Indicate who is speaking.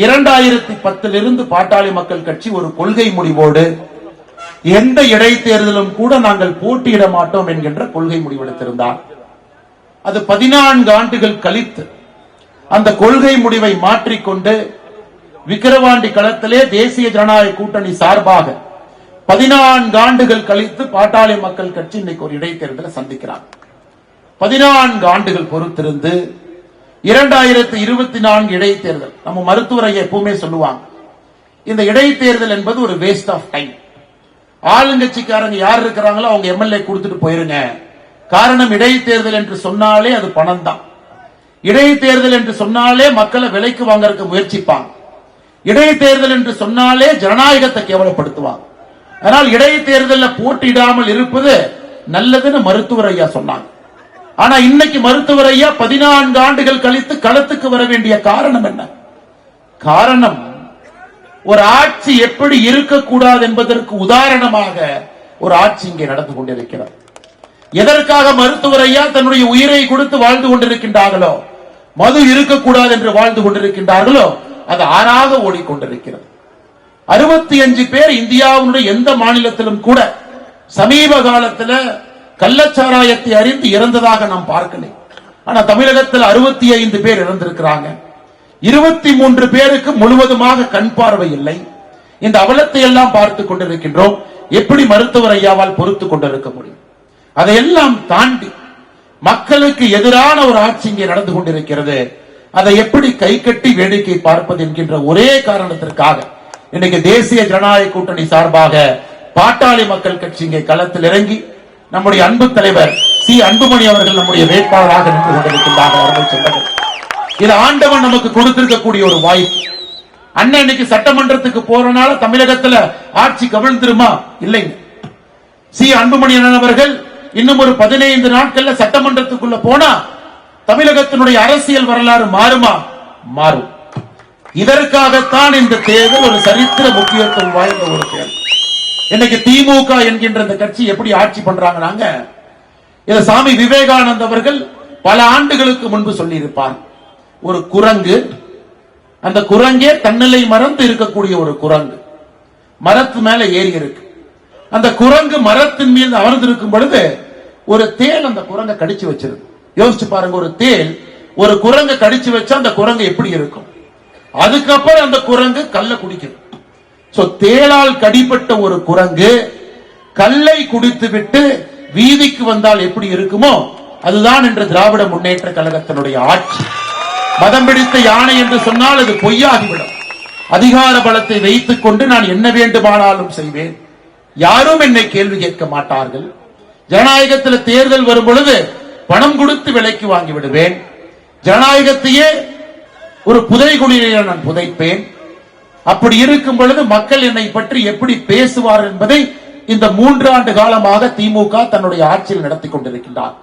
Speaker 1: 2010 பாட்டாளி மக்கள் கட்சி ஒரு கொள்கை முடிவோடு எந்த இடைத்தேர்தலும் கூட நாங்கள் போட்டியிட மாட்டோம் என்கின்ற கொள்கை முடிவெடுத்திருந்தார். அது 14 ஆண்டுகள் கழித்து அந்த கொள்கை முடிவை மாற்றிக்கொண்டு விக்கிரவாண்டி களத்திலே தேசிய ஜனநாயக கூட்டணி சார்பாக 14 ஆண்டுகள் கழித்து பாட்டாளி மக்கள் கட்சி இன்னைக்கு ஒரு இடைத்தேர்தலை சந்திக்கிறார். 14 ஆண்டுகள் பொறுத்திருந்து 2024 இடைத்தேர்தல், நம்ம மருத்துவரை எப்பவுமே சொல்லுவாங்க, இந்த இடைத்தேர்தல் என்பது ஒரு வேஸ்ட் ஆஃப் டைம். ஆளுங்கட்சிக்காரங்க யார் இருக்கிறாங்களோ அவங்க எம்எல்ஏ கொடுத்துட்டு போயிருங்க. காரணம், இடைத்தேர்தல் என்று சொன்னாலே அது பணம் தான். இடைத்தேர்தல் என்று சொன்னாலே மக்களை விலைக்கு வாங்கறதுக்கு முயற்சிப்பாங்க. இடைத்தேர்தல் என்று சொன்னாலே ஜனநாயகத்தை கேவலப்படுத்துவாங்க. அதனால் இடைத்தேர்தலில் போட்டியிடாமல் இருப்பது நல்லதுன்னு மருத்துவர் ஐயா சொன்னாங்க. ஆனா இன்னைக்கு மருத்துவர் ஐயா 14 ஆண்டுகள் கழித்து களத்துக்கு வர வேண்டிய காரணம் என்ன? காரணம், ஒரு ஆட்சி எப்படி இருக்கக்கூடாது என்பதற்கு உதாரணமாக ஒரு ஆட்சி இங்கே நடந்து கொண்டிருக்கிறார். எதற்காக மருத்துவர் ஐயா தன்னுடைய உயிரை கொடுத்து வாழ்ந்து கொண்டிருக்கின்றார்களோ, மது இருக்கக்கூடாது என்று வாழ்ந்து கொண்டிருக்கின்றார்களோ, அது ஆறாக ஓடிக்கொண்டிருக்கிறது. 65 பேர் இந்தியாவுடைய எந்த மாநிலத்திலும் கூட சமீப காலத்தில் கள்ளச்சாராயத்தை அறிந்து இறந்ததாக நாம் பார்க்கல. ஆனா தமிழகத்தில் 65 பேர் இறந்திருக்கிறாங்க. 23 பேருக்கு முழுவதுமாக கண் பார்வை இல்லை. இந்த அவலத்தை எல்லாம் பார்த்துக் கொண்டிருக்கின்றோம். எப்படி மருத்துவர் ஐயாவால் பொறுத்துக் கொண்டிருக்க முடியும்? அதையெல்லாம் தாண்டி மக்களுக்கு எதிரான ஒரு ஆட்சி இங்கே நடந்து கொண்டிருக்கிறது. அதை எப்படி கை கட்டி வேடிக்கை பார்ப்பது என்கின்ற ஒரே காரணத்திற்காக இன்னைக்கு தேசிய ஜனநாயக கூட்டணி சார்பாக பாட்டாளி மக்கள் கட்சி இங்கே களத்தில் இறங்கி நம்முடைய அன்பு தலைவர் சி அன்புமணி அவர்கள் நம்முடைய வேட்பாளராக நின்று கொண்டிருக்கின்றார்கள். இது ஆண்டவன் நமக்கு கொடுத்திருக்கக்கூடிய ஒரு வாய்ப்பு. அண்ணன் இன்னைக்கு சட்டமன்றத்துக்கு போறனால தமிழகத்துல ஆட்சி கவிழ்ந்துருமா? இல்லைங்க. சி அன்புமணி அண்ணன் அவர்கள் இன்னும் ஒரு 15 நாட்கள்ல சட்டமன்றத்துக்குள்ள போனா தமிழகத்தினுடைய அரசியல் வரலாறு மாறுமா? மாறும். இதற்காகத்தான் இந்த தேர்தல் ஒரு சரித்திர முக்கியத்துவம் வாய்ந்த ஒரு தேர்தல். இன்னைக்கு திமுக என்கின்ற இந்த கட்சி எப்படி ஆட்சி பண்றாங்க? இத சாமி விவேகானந்த் அவர்கள் பல ஆண்டுகளுக்கு முன்பு சொல்லி இருப்பார். ஒரு குரங்கு, அந்த குரங்கே தன்னிலை மறந்து இருக்கக்கூடிய ஒரு குரங்கு மரத்து மேல ஏறி இருக்கு. அந்த குரங்கு மரத்தின் மீது அமர்ந்திருக்கும் பொழுது ஒரு தேல் அந்த குரங்கை கடிச்சு வச்சிருக்கு. யோசிச்சு பாருங்க, ஒரு தேல் ஒரு குரங்கை கடிச்சு வச்சா அந்த குரங்கு எப்படி இருக்கும்? அதுக்கப்புறம் அந்த குரங்கு கல்லை குடிக்குது. தேளால் கடிப்பட்ட ஒரு குரங்கு கல்லை குடித்து விட்டு வீதிக்கு வந்தால் எப்படி இருக்குமோ அதுதான் இன்று திராவிட முன்னேற்ற கழகத்தினுடைய ஆட்சி. மதம் பிடித்த யானை என்று சொன்னால் அது பொய்யாகிவிடும். அதிகார பலத்தை வைத்துக் கொண்டு நான் என்ன வேண்டுமானாலும் செய்வேன், யாரும் என்னை கேள்வி கேட்க மாட்டார்கள். ஜனநாயகத்தில் தேர்தல் வரும் பொழுது பணம் கொடுத்து விலைக்கு வாங்கி விடுவேன். ஜனநாயகத்தையே ஒரு புதைகுழியிலே நான் புதைப்பேன். அப்படி இருக்கும் பொழுது மக்கள் என்னை பற்றி எப்படி பேசுவார் என்பதை இந்த 3 ஆண்டு காலமாக திமுக தன்னுடைய ஆட்சியில் நடத்தி கொண்டிருக்கின்றார்.